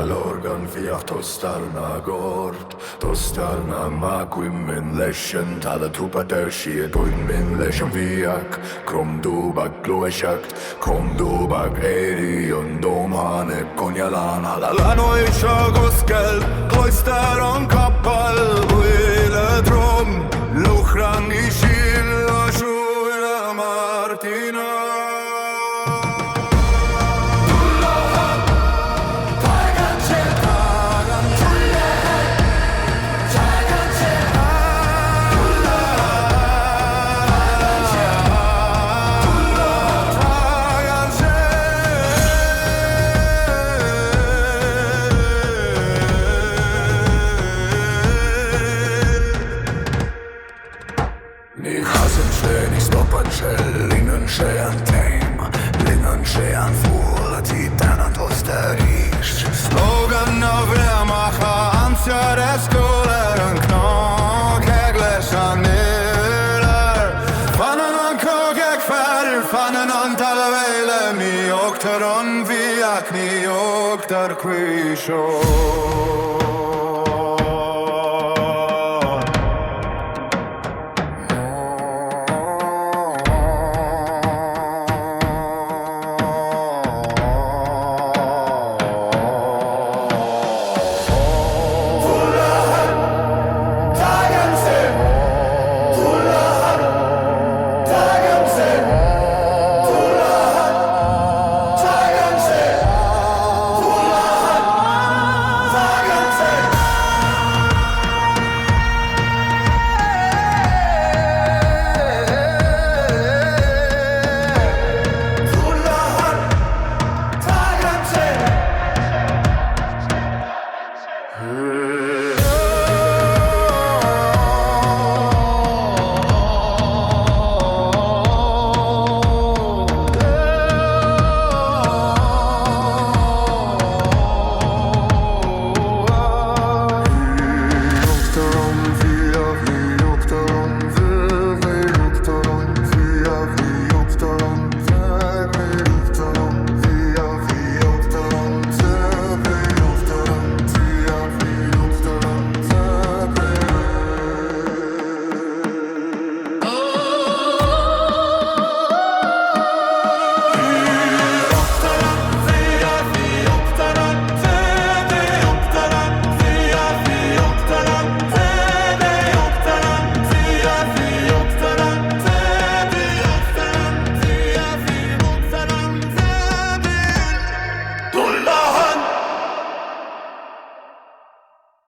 L-organ fijaħ tostarna gort, tostarna ma' kwim minn leċen tal-trupa terxiet u minn leċen vijak, krom dubak glueċak, krom dubak eri jondom ħanek konjalana l-anu iċagoskel, klojsteron kappal u il-drum, l-uħran ixil għaxu il-martina. Linnen xejan tejm, linnen xejan full, titana tostarix. Slogan navja maħħa ansjar eskuler knok eglesan niller. Fanan kog ekfer, fanan tal-vejle mi oktaron vijak mi oktar kwisho.